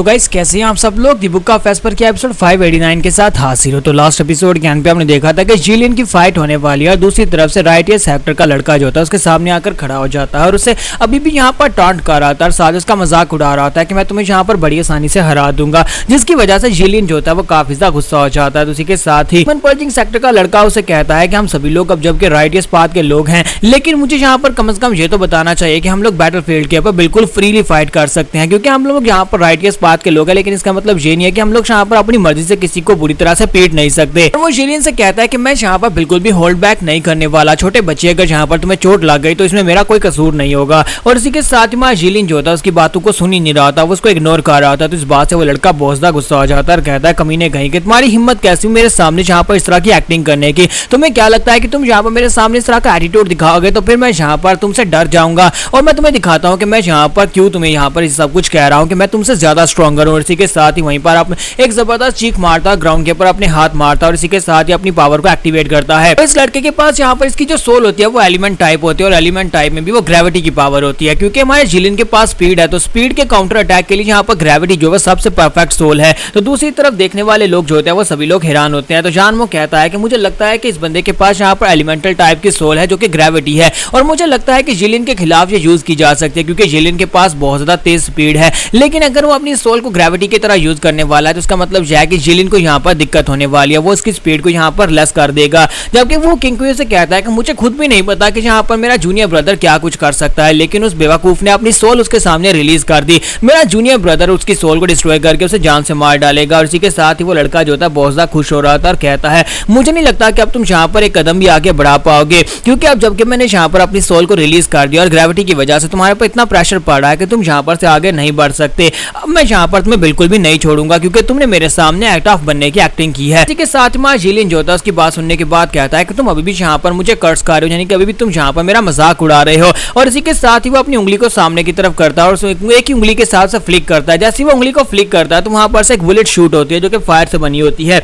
तो गाइस कैसे हैं आप सब लोग। दी बुक ऑफ एस्पर के एपिसोड 589 के साथ हाजिर हो। तो लास्ट एपिसोड के अंत पे हमने देखा था कि जिलियन की फाइट होने वाली है और दूसरी तरफ से राइटियस सेक्टर का लड़का जो होता है उसके सामने आकर खड़ा हो जाता है और उसे अभी भी यहाँ पर टॉन्ट कर रहा था और साथ उसका मजाक उड़ा रहा था कि मैं तुम्हें यहाँ पर बड़ी आसानी से हरा दूंगा, जिसकी वजह से जिलियन जो होता है वो काफी ज्यादा गुस्सा हो जाता है। तो उसी के साथ ही पर्जिंग सेक्टर का लड़का उसे कहता है कि हम सभी लोग अब जबकि राइटियस पाथ के लोग हैं, लेकिन मुझे यहाँ पर कम से कम ये तो बताना चाहिए कि हम लोग बैटलफील्ड के ऊपर बिल्कुल फ्रीली फाइट कर सकते हैं, क्योंकि हम लोग यहाँ पर राइटियस पाथ के लोग हैं। लेकिन इसका मतलब ये नहीं है कि हम लोग यहाँ पर अपनी मर्जी से किसी को बुरी तरह से पीट नहीं सकते। और वो जिलियन से कहता है कि मैं यहाँ पर बिल्कुल भी होल्ड बैक नहीं करने वाला। छोटे बच्चे अगर यहाँ पर तुम्हें चोट लग गई तो इसमें मेरा कोई कसूर नहीं होगा। और इसी के साथ ही जिलियन जो था उसकी बातों को सुन ही नहीं रहा था, वो उसको इग्नोर कर रहा था। तो इस बात से वो लड़का बहुत ज्यादा गुस्सा हो जाता है और कहता है कमीने कहीं कि तुम्हारी हिम्मत कैसी मेरे सामने यहाँ पर इस तरह की एक्टिंग करने की। तुम्हें क्या लगता है कि तुम यहाँ पर मेरे सामने इस तरह का एटीट्यूड दिखाओगे तो फिर मैं यहाँ पर तुमसे डर जाऊंगा और मैं तुम्हें दिखाता हूँ कि मैं यहाँ पर क्यों तुम्हें यहाँ पर सब कुछ कह रहा हूँ कि मैं तुमसे ज्यादा स्ट्रॉन्गर हूँ। इसी के साथ ही वहीं पर आप एक जबरदस्त चीख मारता, ग्राउंड के ऊपर अपने हाथ मारता और इसी के साथ ही अपनी पावर को एक्टिवेट करता है। तो इस लड़के के पास यहाँ पर इसकी जो सोल होती है वो एलिमेंट टाइप होती है और एलिमेंट टाइप में भी वो ग्रेविटी की पावर होती है, क्योंकि हमारे जिलियन के पास स्पीड है तो स्पीड के काउंटर अटैक के लिए यहाँ पर ग्रेविटी जो है सबसे परफेक्ट सोल है। तो दूसरी तरफ देखने वाले लोग जो होते हैं वो सभी लोग हैरान होते हैं। तो जानमो कहता है कि मुझे लगता है कि इस बंदे के पास यहाँ पर एलिमेंटल टाइप की सोल है जो कि ग्रेविटी है और मुझे लगता है कि जिलियन के खिलाफ ये यूज की जा सकती है, क्योंकि जिलियन के पास बहुत ज्यादा तेज स्पीड है। लेकिन अगर वो अपनी सोल को ग्रेविटी की तरह यूज करने वाला है तो उसका मतलब यह है कि जिलियन को यहाँ पर दिक्कत होने वाली है, वो उसकी स्पीड को यहाँ पर लेस कर देगा। जबकि वो किंग से कहता है कि मुझे खुद भी नहीं पता कि यहाँ पर मेरा जूनियर ब्रदर क्या कुछ कर सकता है, लेकिन उस बेवकूफ ने अपनी सोल उसके सामने रिलीज कर दी। मेरा जूनियर ब्रदर उसकी सोल को डिस्ट्रॉय करके उसे जान से मार डालेगा। और इसी के साथ ही वो लड़का जो था बहुत ज्यादा खुश हो रहा था और कहता है मुझे नहीं लगता कि अब तुम यहाँ पर एक कदम भी आगे बढ़ा पाओगे, क्योंकि अब जबकि मैंने यहाँ पर अपनी सोल को रिलीज कर दिया और ग्रेविटी की वजह से तुम्हारे पर इतना प्रेशर पड़ रहा है कि तुम यहाँ पर से आगे नहीं बढ़ सकते। अब मैं यहाँ पर तुम्हें बिल्कुल भी नहीं छोड़ूंगा, क्योंकि तुमने मेरे सामने एक्ट ऑफ बनने की एक्टिंग की है। इसी के साथ ही जिलियन जो था उसकी बात सुनने के बाद कहता है कि तुम अभी भी यहाँ पर मुझे कर्स कर रहे हो, यानी कि अभी भी तुम यहाँ पर मेरा मजाक उड़ा रहे हो। और इसी के साथ ही वो अपनी उंगली को सामने की तरफ करता है और एक ही उंगली के साथ से फ्लिक करता है। जैसे वो उंगली को फ्लिक करता है तो वहां पर से एक बुलेट शूट होती है जो कि फायर से बनी होती है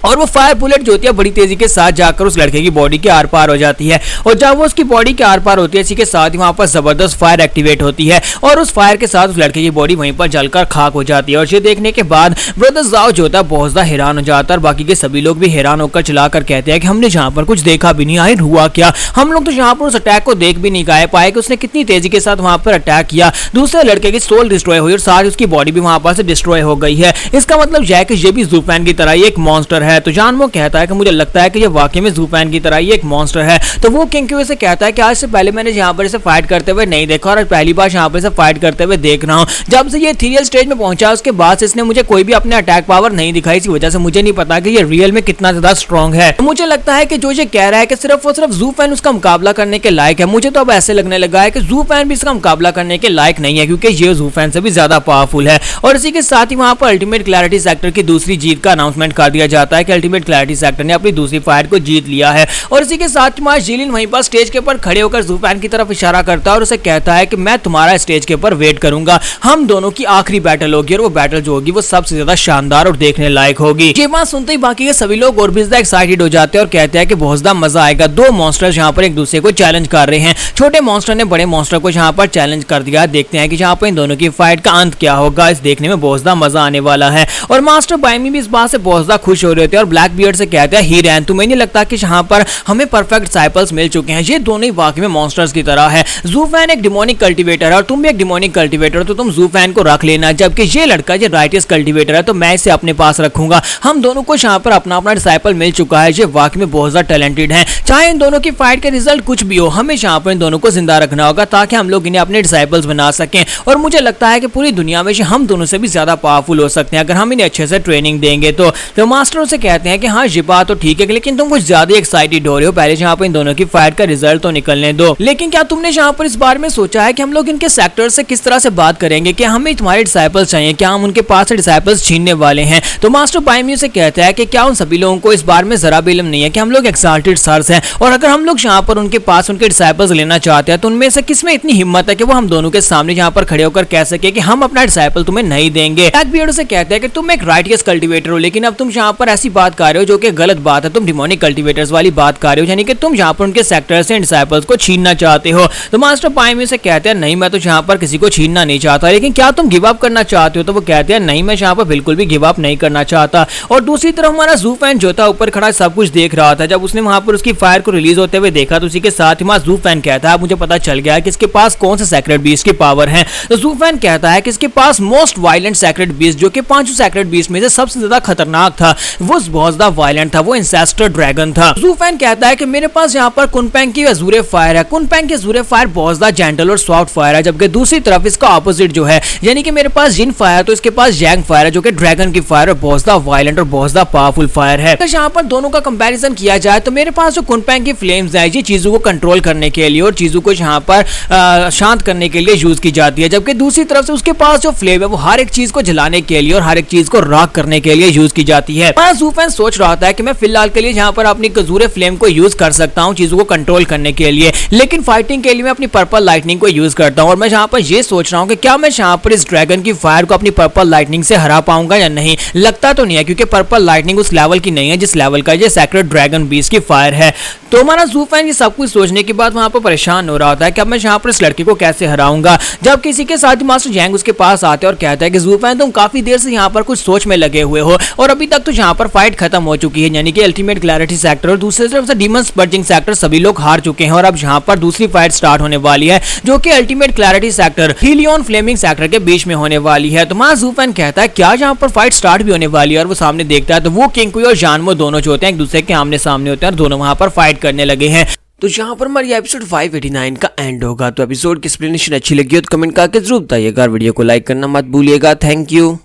और वो फायर बुलेट जो होती है बड़ी तेजी के साथ जाकर उस लड़के की बॉडी के आर पार हो जाती है। और जब वो उसकी बॉडी के आर पार होती है इसी के साथ ही वहां पर जबरदस्त फायर एक्टिवेट होती है और उस फायर के साथ उस लड़के की बॉडी वहीं पर जलकर खाक हो जाती है। और ये देखने के बाद ब्रदर जाओ जो होता है बहुत ज्यादा हैरान हो जाता है और बाकी के सभी लोग भी हैरान होकर चलाकर कहते हैं कि हमने जहाँ पर कुछ देखा भी नहीं, आए हुआ क्या, हम लोग तो यहाँ पर उस अटैक को देख भी नहीं पाए कि उसने कितनी तेजी के साथ वहां पर अटैक किया। दूसरे लड़के की सोल डिस्ट्रॉय हुई और साथ ही उसकी बॉडी भी वहां पर से डिस्ट्रॉय हो गई है। इसका मतलब यह है कि ये भी ज़ूफैन की तरह ही एक मॉन्स्टर है। तो जानमो कहता है कि मुझे लगता है कि ये वाकई में ज़ूफैन की तरह ही एक मॉन्स्टर है। तो वो किंग से कहता है कि आज से पहले मैंने यहाँ पर इसे फाइट करते हुए नहीं देखा और पहली बार यहाँ पर इसे फाइट करते हुए देख रहा हूँ। जब से ये इथेरियल स्टेज में पहुंचा उसके बाद से इसने मुझे कोई भी अपने अटैक पावर नहीं दिखाई, इसी वजह से मुझे नहीं पता कि ये रियल में कितना ज्यादा स्ट्रॉन्ग है। तो मुझे लगता है कि जो ये कह रहा है कि सिर्फ और सिर्फ ज़ूफैन उसका मुकाबला करने के लायक है, मुझे तो अब ऐसे लगने लगा है कि ज़ूफैन भी इसका मुकाबला करने के लायक नहीं है, क्योंकि ये ज़ूफैन से भी ज्यादा पावरफुल है। और इसी के साथ ही वहां पर अल्टीमेट क्लैरिटी सेक्टर की दूसरी जीत का अनाउंसमेंट कर दिया जाता है कि अल्टीमेट क्लैरिटी सेक्टर ने अपनी दूसरी फाइट को जीत लिया है। और इसी के साथ जिलियन वहीं पर स्टेज के ऊपर खड़े होकर ज़ूफैन की तरफ इशारा करता है और उसे कहता है कि मैं तुम्हारा स्टेज के ऊपर वेट करूंगा, हम दोनों की आखिरी बैटल होगी और वो बैटल जो होगी वो सबसे ज्यादा शानदार और देखने लायक होगी। ये बात सुनते ही बाकी के सभी लोग और भी ज्यादा एक्साइटेड हो जाते हैं और कहते हैं कि बहुत ज्यादा मजा आएगा। दो मॉन्स्टर्स यहाँ पर एक दूसरे को चैलेंज कर रहे हैं। छोटे मॉन्स्टर ने बड़े मॉन्स्टर को यहाँ पर चैलेंज कर दिया। देखते हैं कि यहाँ पर इन दोनों की फाइट का अंत क्या होगा। इस देखने में बहुत ज्यादा मजा आने वाला है। और मास्टर बायमी भी इस बात से बहुत ज्यादा खुश हो रहे थे और ब्लैक बियर्ड से कहते हैं हीरैन तुम्हें नहीं लगता कि यहाँ पर हमें परफेक्ट डिसाइपल्स मिल चुके हैं, ये दोनों ही वाकई में मॉन्स्टर्स की तरह है। ज़ूफैन एक डिमोनिक कल्टीवेटर है और तुम भी एक डिमोनिक कल्टीवेटर, तो तुम ज़ूफैन को रख लेना, जबकि ये लड़का ये राइटियस कल्टीवेटर है तो मैं इसे अपने पास रखूंगा। हम दोनों को यहाँ पर अपना अपना डिसाइपल मिल चुका है, ये वाकई में बहुत ज्यादा टैलेंटेड है। चाहे इन दोनों की फाइट का रिजल्ट कुछ भी हो, हमें यहाँ पर इन दोनों को जिंदा रखना होगा ताकि हम लोग इन्हें अपने डिसाइपल्स बना सकें। और मुझे लगता है कि पूरी दुनिया में हम दोनों से भी ज्यादा पावरफुल हो सकते हैं अगर हम इन्हें अच्छे से ट्रेनिंग देंगे। तो मास्टरों से कहते हैं कि हाँ ये बात तो ठीक है, लेकिन तुम कुछ ज्यादा एक्साइटेड हो रहे हो, पहले यहाँ पर इन दोनों की फाइट का रिजल्ट तो निकलने दो। लेकिन क्या तुमने यहाँ पर इस बारे में सोचा है कि हम लोग इनके सेक्टर से किस तरह से बात करेंगे, क्या हमें तुम्हारे डिसाइपल्स चाहिए, क्या हम उनके पास से डिसाइपल्स छीनने वाले हैं। तो मास्टर बायमी से कहता है कि क्या उन सभी लोगों को इस बारे में जरा भी इल्म नहीं है कि हम लोग एक्साल्टेड सर्स हैं और अगर हम लोग यहाँ पर उनके पास उनके डिसाइपल्स लेना चाहते हैं तो उनमें से किसमें इतनी हिम्मत है कि वो हम दोनों के सामने यहाँ पर खड़े होकर कह सके कि हम अपना डिसाइपल तुम्हें नहीं देंगे। ब्लैक बियर्ड से कहता है कि तुम एक राइटियस कल्टीवेटर हो, लेकिन अब तुम यहाँ पर ऐसी ऐसी बात कर रहे हो जो कि गलत बात है, तुम डिमोनिक कल्टीवेटर्स वाली बात कर रहे हो, यानी कि तुम जहाँ पर उनके सेक्टर से डिसाइपल्स को छीनना चाहते हो। तो मास्टर पाइमी से कहते हैं नहीं, मैं तो यहाँ पर किसी को छीनना नहीं चाहता, लेकिन क्या तुम गिव अप करना चाहते हो? तो वो कहते हैं नहीं, मैं यहाँ पर बिल्कुल भी गिव अप नहीं करना चाहता। और दूसरी तरफ हमारा ज़ू फैन जो था ऊपर खड़ा सब कुछ देख रहा था। जब उसने वहां पर उसकी फायर को रिलीज होते हुए देखा तो उसी के साथ ही ज़ू फैन कहता है मुझे पता चल गया कि इसके पास कौन सा सेक्रेट बीस्ट की पावर है। तो ज़ू फैन कहता है कि इसके पास मोस्ट वायलेंट सेक्रेट बीस्ट, जो कि 5 सेक्रेट बीस्ट में से सबसे ज्यादा खतरनाक था, वो बहुत ज्यादा वायलेंट था, वो इंसेस्टर ड्रैगन था। ज़ू फैन कहता है कि मेरे पास यहाँ पर कुनपेंग की अजूरे फायर है। कुनपेंग की अजूरे फायर बहुत ज्यादा जेंटल और सॉफ्ट फायर है, जबकि दूसरी तरफ इसका ऑपोजिट जो है, यानी कि मेरे पास जिन फायर तो इसके पास जैंग फायर है, जो कि ड्रैगन की फायर है, बहुत ज्यादा वायलेंट और बहुत ज्यादा पावरफुल फायर है। तो यहाँ पर दोनों का कंपैरिजन किया जाए तो मेरे पास जो कुनपेंग की फ्लेम्स है, ये चीजों को कंट्रोल करने के लिए और चीजों को यहाँ पर शांत करने के लिए यूज की जाती है, जबकि दूसरी तरफ से उसके पास जो फ्लेम है वो हर एक चीज को जलाने के लिए और हर एक चीज को राख करने के लिए यूज की जाती है। ज़ू फैन सोच रहा था कि मैं फिलहाल के लिए यहाँ पर अपनी कजूरे फ्लेम को यूज कर सकता हूँ चीजों को कंट्रोल करने के लिए, लेकिन फाइटिंग के लिए मैं अपनी पर्पल लाइटनिंग को यूज करता हूँ। और मैं यहाँ पर ये सोच रहा हूँ कि क्या मैं यहाँ पर इस ड्रैगन की फायर को अपनी पर्पल लाइटनिंग से हरा पाऊंगा या नहीं। लगता तो नहीं है, क्योंकि पर्पल लाइटनिंग उस लेवल की नहीं है जिस लेवल का ये सेक्रेट ड्रैगन बीस्ट की फायर है। तो हमारा ज़ू फैन ये सब कुछ सोचने के बाद वहां पर परेशान हो रहा होता है कि अब मैं यहाँ पर इस लड़के को कैसे हराऊंगा। जब किसी के साथ मास्टर जैंग उसके पास आते हैं और कहता है कि ज़ू फैन तुम काफी देर से यहाँ पर कुछ सोच में लगे हुए हो और अभी तक तो यहाँ पर फाइट खत्म हो चुकी है, यानी कि अल्टीमेट क्लैरिटी सेक्टर और दूसरी तरफ से डीमन स्पर्जिंग सेक्टर सभी लोग हार चुके हैं और अब यहाँ पर दूसरी फाइट स्टार्ट होने वाली है, जो कि अल्टीमेट क्लैरिटी सेक्टर हीलियन फ्लेमिंग सेक्टर के बीच में होने वाली है। तो ज़ू फैन कहता है क्या यहाँ पर फाइट स्टार्ट भी होने वाली है, और वो सामने देखता है तो वो किंग कुई और जानमो दोनों जो होते हैं एक दूसरे के आमने सामने होते हैं और दोनों वहां पर फाइट करने लगे हैं। तो यहाँ पर हमारी एपिसोड 589 का एंड होगा। तो एपिसोड की एक्सप्लेनेशन अच्छी लगी हो तो कमेंट करके जरूर बताइएगा, वीडियो को लाइक करना मत भूलिएगा। Thank you.